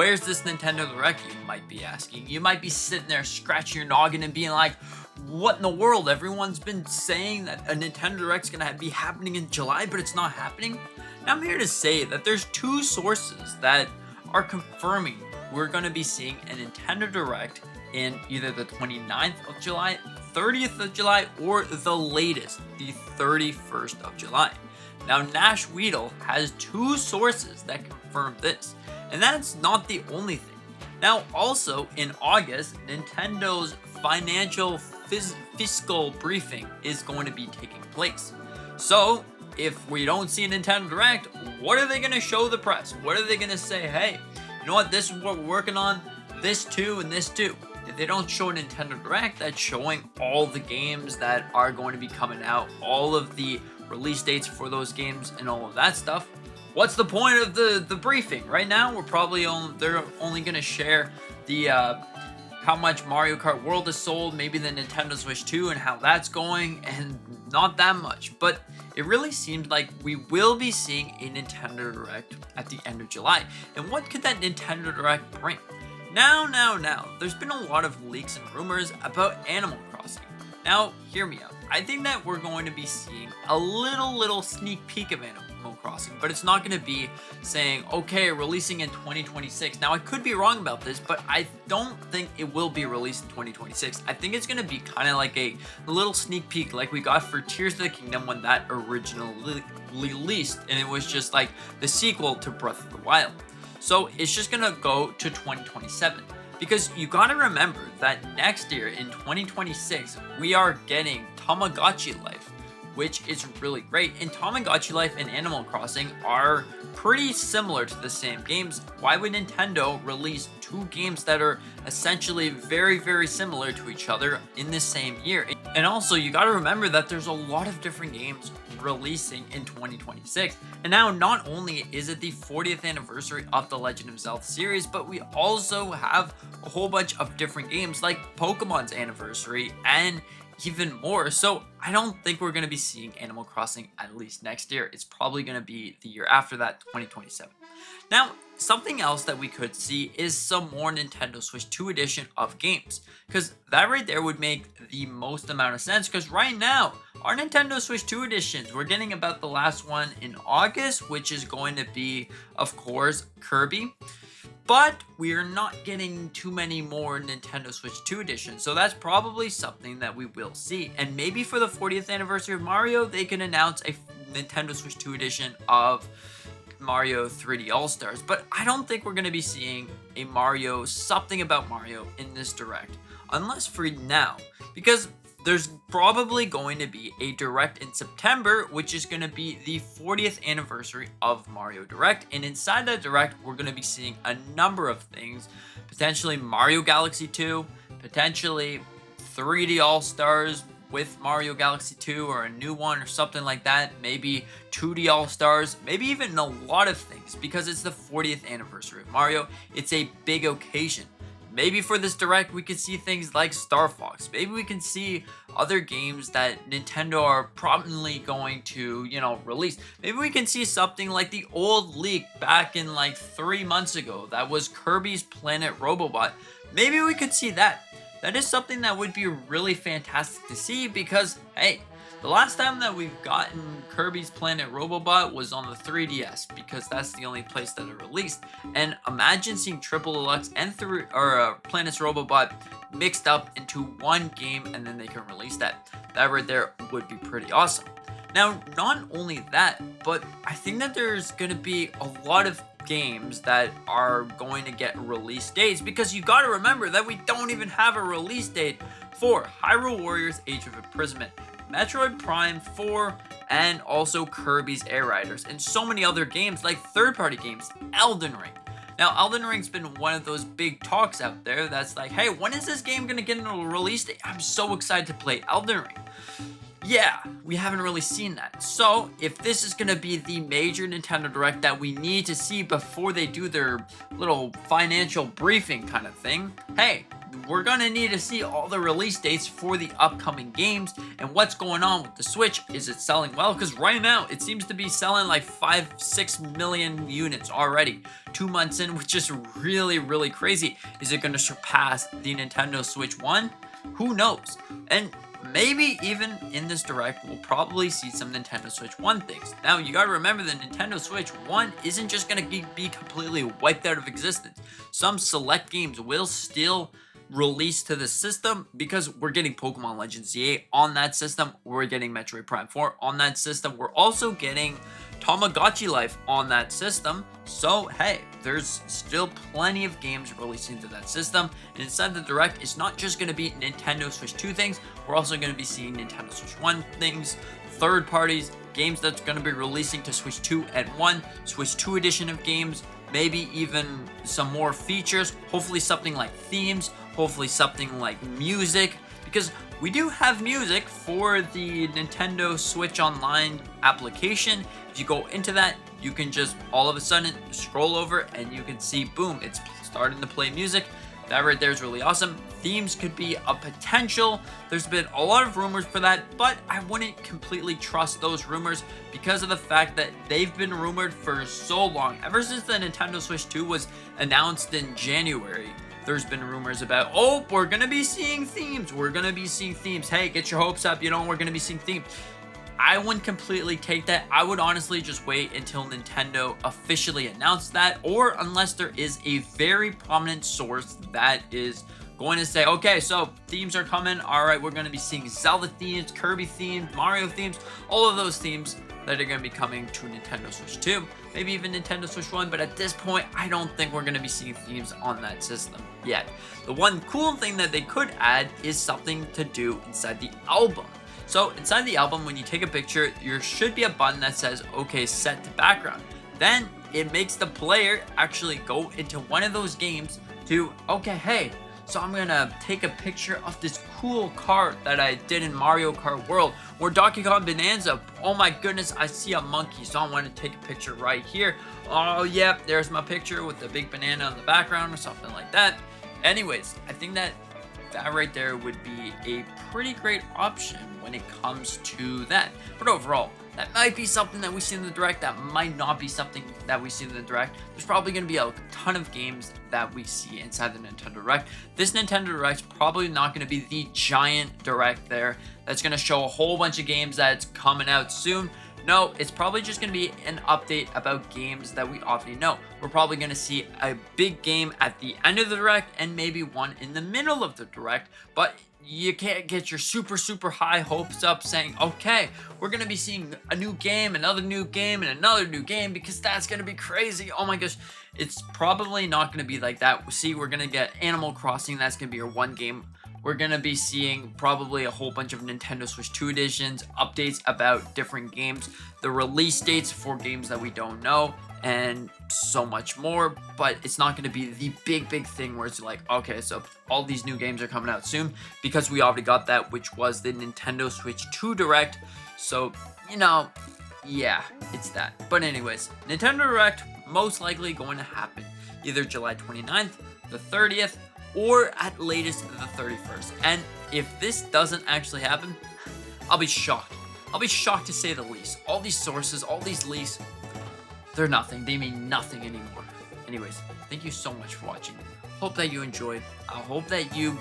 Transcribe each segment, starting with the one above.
where's this Nintendo Direct, you might be asking. You might be sitting there scratching your noggin and being like, what in the world? Everyone's been saying that a Nintendo Direct's gonna be happening in July, but it's not happening. Now I'm here to say that there's two sources that are confirming we're gonna be seeing a Nintendo Direct in either the 29th of July, 30th of July, or the latest, the 31st of July. Now, Nash Weedle has two sources that confirm this, and that's not the only thing. Now, also in August, Nintendo's financial fiscal briefing is going to be taking place. So, if we don't see a Nintendo Direct, what are they going to show the press? What are they going to say? Hey, you know what? This is what we're working on. This too, and this too. If they don't show a Nintendo Direct, that's showing all the games that are going to be coming out, all of the release dates for those games and all of that stuff. What's the point of the briefing? Right now, they're only going to share the how much Mario Kart World has sold, maybe the Nintendo Switch 2 and how that's going, and not that much. But it really seems like we will be seeing a Nintendo Direct at the end of July. And what could that Nintendo Direct bring? Now, there's been a lot of leaks and rumors about Animal Crossing. Now, hear me out. I think that we're going to be seeing a little sneak peek of Animal Crossing, but it's not going to be saying, okay, releasing in 2026. Now, I could be wrong about this, but I don't think it will be released in 2026. I think it's going to be kind of like a little sneak peek like we got for Tears of the Kingdom when that originally released, and it was just like the sequel to Breath of the Wild. So it's just going to go to 2027. Because you gotta remember that next year in 2026, we are getting Tamagotchi Life, which is really great. And Tamagotchi Life and Animal Crossing are pretty similar to the same games. Why would Nintendo release two games that are essentially very similar to each other in the same year? And also, you gotta remember that there's a lot of different games releasing in 2026. And now, not only is it the 40th anniversary of the Legend of Zelda series, but we also have a whole bunch of different games like Pokemon's anniversary and even more. So I don't think we're going to be seeing Animal Crossing at least next year. It's probably going to be the year after that, 2027. Now, something else that we could see is some more Nintendo Switch 2 edition of games, because that right there would make the most amount of sense, because right now, our Nintendo Switch 2 editions, we're getting about the last one in August, which is going to be, of course, Kirby. But we are not getting too many more Nintendo Switch 2 editions, so that's probably something that we will see. And maybe for the 40th anniversary of Mario, they can announce a Nintendo Switch 2 edition of Mario 3D All-Stars. But I don't think we're going to be seeing a Mario, something about Mario in this Direct, unless for now, because there's probably going to be a Direct in September, which is going to be the 40th anniversary of Mario Direct. And inside that Direct, we're going to be seeing a number of things. Potentially Mario Galaxy 2, potentially 3D All-Stars with Mario Galaxy 2 or a new one or something like that. Maybe 2D All-Stars, maybe even a lot of things, because it's the 40th anniversary of Mario. It's a big occasion. Maybe for this Direct, we could see things like Star Fox. Maybe we can see other games that Nintendo are probably going to, release. Maybe we can see something like the old leak back in like 3 months ago that was Kirby's Planet Robobot. Maybe we could see that. That is something that would be really fantastic to see because, hey, the last time that we've gotten Kirby's Planet Robobot was on the 3DS, because that's the only place that it released. And imagine seeing Triple Deluxe and Planet's Robobot mixed up into one game, and then they can release that. That right there would be pretty awesome. Now, not only that, but I think that there's going to be a lot of games that are going to get release dates, because you got to remember that we don't even have a release date for Hyrule Warriors Age of Imprisonment, Metroid Prime 4, and also Kirby's Air Riders, and so many other games like third-party games, Elden Ring. Now, Elden Ring's been one of those big talks out there that's like, hey, when is this game going to get a release date? I'm so excited to play Elden Ring. Yeah, we haven't really seen that. So, if this is going to be the major Nintendo Direct that we need to see before they do their little financial briefing kind of thing, hey, we're going to need to see all the release dates for the upcoming games and what's going on with the Switch. Is it selling well? Because right now, it seems to be selling like 5-6 million units already. 2 months in, which is really, really crazy. Is it going to surpass the Nintendo Switch 1? Who knows? And maybe even in this Direct, we'll probably see some Nintendo Switch 1 things. Now, you gotta remember the Nintendo Switch 1 isn't just gonna be completely wiped out of existence. Some select games will still release to the system because we're getting Pokemon Legends ZA on that system. We're getting Metroid Prime 4 on that system. We're also getting Tamagotchi Life on that system. So, hey, there's still plenty of games releasing to that system. And inside the Direct, it's not just going to be Nintendo Switch 2 things. We're also going to be seeing Nintendo Switch 1 things, third parties, games that's going to be releasing to Switch 2 and 1, Switch 2 edition of games, maybe even some more features, hopefully something like themes, hopefully something like music, because we do have music for the Nintendo Switch Online application. If you go into that, you can just all of a sudden scroll over and you can see, boom, it's starting to play music. That right there is really awesome. Themes could be a potential. There's been a lot of rumors for that, but I wouldn't completely trust those rumors because of the fact that they've been rumored for so long. Ever since the Nintendo Switch 2 was announced in January, there's been rumors about, oh, we're going to be seeing themes. We're going to be seeing themes. Hey, get your hopes up. You know, we're going to be seeing themes. I wouldn't completely take that. I would honestly just wait until Nintendo officially announced that, or unless there is a very prominent source that is going to say, okay, so themes are coming. All right, we're going to be seeing Zelda themes, Kirby themes, Mario themes, all of those themes that are going to be coming to Nintendo Switch 2, maybe even Nintendo Switch 1, but at this point, I don't think we're going to be seeing themes on that system yet. The one cool thing that they could add is something to do inside the album. So inside the album, when you take a picture, there should be a button that says, okay, set to background. Then it makes the player actually go into one of those games to, okay, hey, so I'm gonna take a picture of this cool car that I did in Mario Kart World, or Donkey Kong Bonanza. Oh my goodness, I see a monkey, so I want to take a picture right here. Oh yeah, there's my picture with the big banana in the background or something like that. Anyways, I think that right there would be a pretty great option when it comes to that. But overall, that might be something that we see in the Direct. That might not be something that we see in the Direct. There's probably going to be a ton of games that we see inside the Nintendo Direct. This Nintendo Direct's probably not going to be the giant Direct there that's going to show a whole bunch of games that's coming out soon. No, it's probably just going to be an update about games that we already know. We're probably going to see a big game at the end of the Direct and maybe one in the middle of the Direct, but you can't get your super high hopes up saying, okay, we're going to be seeing a new game, another new game, and another new game, because that's going to be crazy. Oh my gosh, it's probably not going to be like that. See, we're going to get Animal Crossing. That's going to be your one game. We're going to be seeing probably a whole bunch of Nintendo Switch 2 editions, updates about different games, the release dates for games that we don't know, and so much more. But it's not going to be the big thing where it's like, okay, so all these new games are coming out soon, because we already got that, which was the Nintendo Switch 2 Direct. So, you know, yeah, it's that. But anyways, Nintendo Direct most likely going to happen either July 29th, the 30th, or at latest the 31st. And if this doesn't actually happen, I'll be shocked. I'll be shocked to say the least. All these sources, all these leaks, they're nothing. They mean nothing anymore. Anyways, thank you so much for watching. Hope that you enjoyed. I hope that you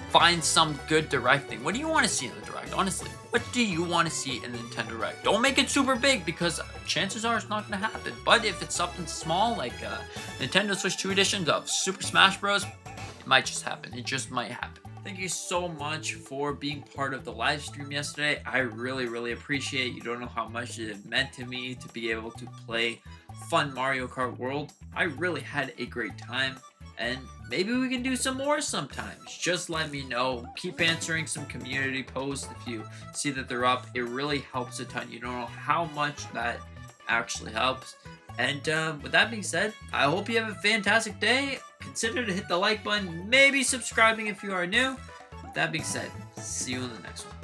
find some good directing. What do you want to see in the Direct? Honestly, what do you want to see in the Nintendo Direct? Don't make it super big, because chances are it's not going to happen. But if it's something small like Nintendo Switch 2 editions of Super Smash Bros., it might just happen. It just might happen. Thank you so much for being part of the live stream yesterday. I really appreciate it. You don't know how much it meant to me to be able to play fun Mario Kart World. I really had a great time, and maybe we can do some more sometimes. Just let me know. Keep answering some community posts if you see that they're up. It really helps a ton. You don't know how much that actually helps. And with that being said, I hope you have a fantastic day. Consider to hit the like button, maybe subscribing if you are new. With that being said, see you in the next one.